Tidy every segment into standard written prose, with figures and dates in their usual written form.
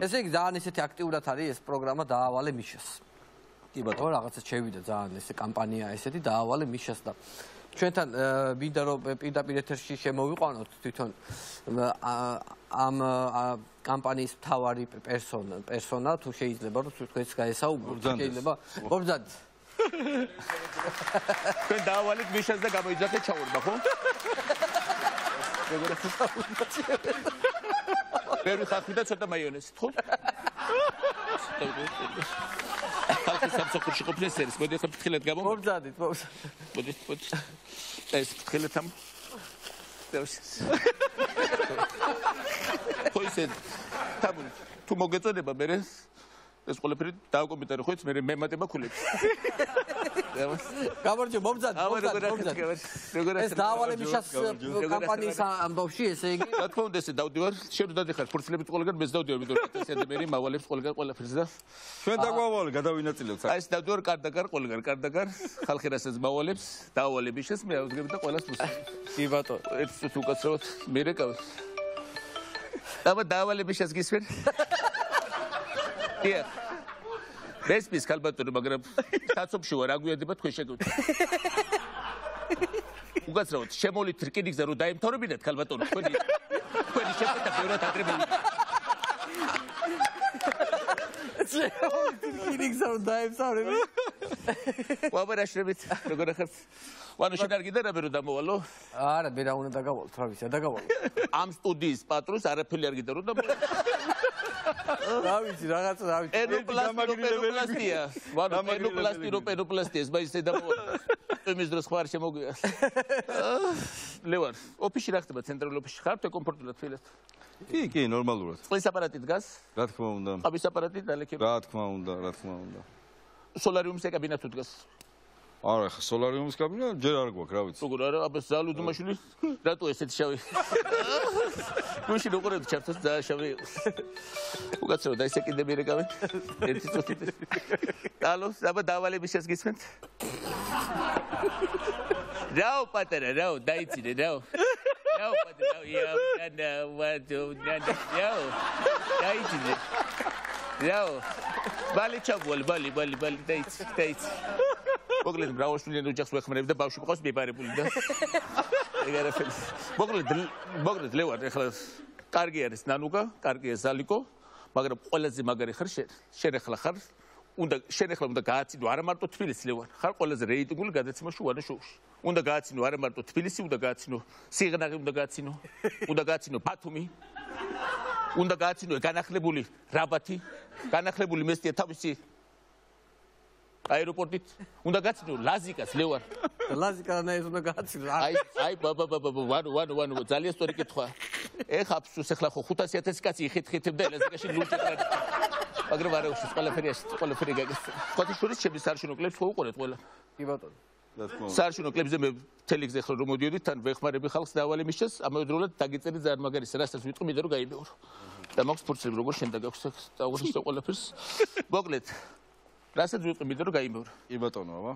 ესე იგი ძალიან ისეთი აქტიურად არის ეს პროგრამა დაავალე მიშას. კი ბატონო, რაღაცა შევიდა ძალიან ესე კამპანია ესეთი დაავალე მიშას და ჩვენთან მინდა რომ პირდაპირ ეთერში შემოვიყვანოთ თვითონ ამ კამპანიის მთავარი პერსონა თუ შეიძლება რომ თქვენს გაესაუბროთ შეიძლება მობრძად თქვენ დაავალეთ მიშას და გამოიძახეთ ჩაურბა ხო? ბევრი ხალხი და ცოტა მაიონეზი ხო? ხალხი სამსახურში ყოფნის ერის მოდი ახლა ფრთხილად გამო მობრძადით მოდი ეს ფრთხილად ამ ხო ისე თამული თუ მოგეწოდება მე ეს ყველაფერი დააკომენტარო ხო იცი მე მემატება ქულებს გამარჯობა მობრძად ეს დაავალე მიშას კამპანიის ამბავში ესე იგი რა თქმა უნდა ესე დავდივარ შენ უნდა დიხარ ფურცლებით ყველგან მეც დავდივარ ვიდრე ესე მე მავალებს ყველგან ყველაფერს და ჩვენ დაგვავალე გადავინაწილებთ აი ეს დავდივარ კარდაგარ ყველგან კარდაგარ ხალხი რასაც მავალებს დაავალე მიშას მე ავსგები და ყველას კი ბატონო ერთ წუთი უკაცრავად მე რეკავ და დაავალე მიშას გისმენ დიახ რესპის ქალბატონო მაგრამ საცობში ვარ აგვიადება თქვენ შეგხვდით უკაცრავად შემოვლით რკინიგზა რომ დაემთავრებინათ ქალბატონო თქვენი შეფეთა ბევრად ადრებელი შემოვლით რკინიგზა რომ დაემთავრებინათ ვაბარაშრებით როგორ ახერთ ვანო შენ არ გინდა რამე რომ დამოვალო არა მე რა უნდა დაგავალოთ რა ვიცი დაგავალო ამ სტუდიის პატრონს არაფერი არ გინდა რომ დამოვალო რა ვიცი რაღაცა რა ვიცი პენოპლასტია ვანო პენოპლასტია ეს მაინც დამოვალო იმის დროს ხარ შემოგვია ლევან ოფისში რა ხდება ცენტრალურ ოფისში ხარ თუ კომფორტულად ფილეთ კი ნორმალურად წყლის აპარატი დგას რა თქმა უნდა ყავის აპარატი დალექება რა თქმა უნდა სოლარიუმის ეკაბინა თუ დგას არა ხა სოლარიუმის კაბინა ჯერ არ გვაქვს რა ვიცი როგორ არა აბა ზალუ დუმაშვილი რატო ესეთი შავი გუშინ უყურებთ ჩართოს და შავი უკაცრავ და ესე კიდე მიერეკავენ ერთი წუთი ალო აბა დავალე მიშას გისმენთ რაო პატარა რაო დაიცინე რაო პატარა და ვადო რაო დაიცინე რაო ბალი ჩაბვალ ბალი დაიცი მოკლედ მრავალშვილიან ოჯახს ვეხმარებ და ბავშვი მყავს მიპარებული და ეგ არაფერი მოკლედ ლევან ეხლა კარგი არის ნანუკა კარგია ზალიკო მაგრამ ყველაზე მაგარი ხარ შენ ეხლა ხარ შენ ეხლა უნდა გააცინო არა მარტო თბილისი ლევან ხარ ყველაზე რეიტინგული გადაცემაში ვანო შოუში უნდა გააცინო არა მარტო თბილისი უნდა გააცინო სიღნაღი უნდა გააცინო ბათუმი უნდა გააცინო განახლებული რაბათი განახლებული მესტია თავისი აეროპორტით უნდა გაცინო ლაზიკას ლევან ლაზიკანაეს უნდა გააცინო აი ვანო ძალიან სწორი კითხვა ეხა აფსუს ეხლა ხო 500,000 კაცი იხეთქეთებდა ლაზიკაში ლურჯეტრად მაგრამ არა უშის ყველაფერი გაგეს ხოთიშურის ჩემი სარშინო კლებს ხო უყურეთ ყველა კი ბატონო სარშინო კლებზე მე თელეგზე ხო რომ მოდიოდი თან ვეხმარები ხალხს დავალე მიშას ამავდროულად დაგიწერი ძალიან მაგარი რასაც ვიტყვი მინდა რომ გაიმეორო და მაქვს ფურცლები როგორ შენ დაგაქვს დაუღრისო ყველაფერს მოკლედ რასაც ვიტყვი მინდა რომ გაიმეორო კი ბატონო აბა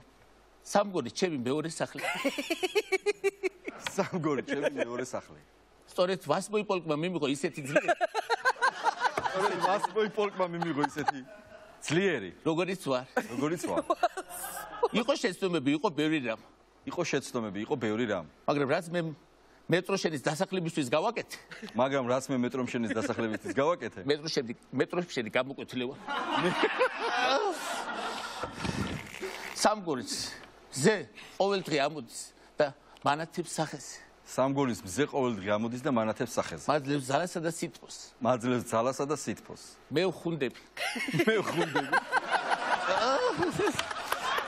სამგორი ჩემი მეორე სახლი სამგორი ჩემი მეორე სახლი სწორედ ვასმოი პოლკმა მიმიღო ისეთი ძლიერი როგორიც ვარ იყო შეცდომები იყო ბევრი რამ მაგრამ რაც მე მეტროშენის დასახლებისთვის გავაკეთე მეტროშენი გამოკვეთილება სამგორის ზე ყოველდღე ამოდის და მანათებს სახეზე სამგორის მზე ყოველდღე ამოდის და მანათებს სახეზე მაძლევს ძალასა და სითბოს მე ვხუნდები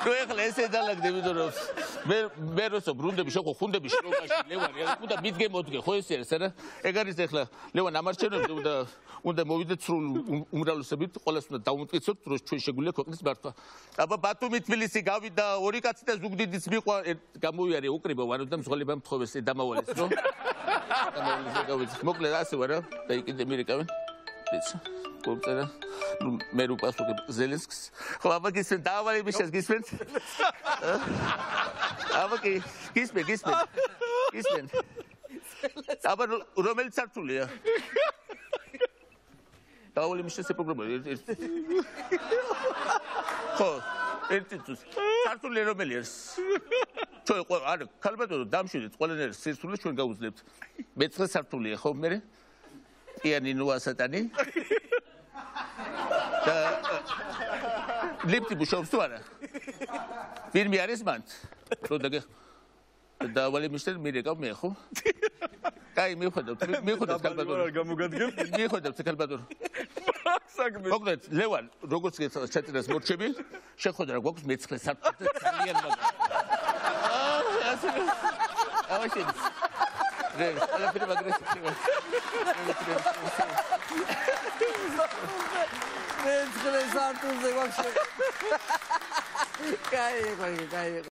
რო ეხლა ესე დალაგდები რომ მე როსო ბრუნდები შეხო ხუნდები შრომაში ლევანი უნდა მიდგე მოდგე ხო ეს არის არა ეგ არის ეხლა ლევან ამარჩენებს უნდა მოვიდეთ სრულ უმრავლესობით ყველას უნდა დავუმტკიცოთ რომ ჩვენ შეგვიძლია ქვეყნის მართვა აბა ბათუმი თბილისი გავიდა ორი კაცი და ზუგდიდიც მიყვა გამოვიარე უკრიბო ვანო და მსღალიბა მთხოვეს დამავალეს რომ მოკლედ ასე ვარა და იქ მიერეკავენ ეცა კომწერა მე რუპასუქებ ზელენსკის ხო აბა გისმენ დაავალე მიშას გისმენთ აბა გისმენ აბა რომელიც სართულია დავალი მიშეს პრობლემა ხო ერთი წუთი სართული რომელი არის ჩვენ არ ქალბატონო დამშვიდეთ ყველანაირ სირთულეს ჩვენ გავუძლებთ მე-9 სართულია ხო მე პიანინო ასატანი და ლიფტი მუშაობს თუ არა ვინმე არის მან რო დავალი მიშეს მირეკავ მე ხო კაი მიხვდეთ ქალბატონო არ გამოგადგენ მიხვდეთ ქალბატონო მოგდეთ ლევან როგორც ჩაწერას მორჩები შეხვედრა რა გვაქვს მე-9 სართულზე ძალიან მაგარი ავაშენ რე ალაფერი აგრესივი მე-9 სართულზე გვაქვს კაი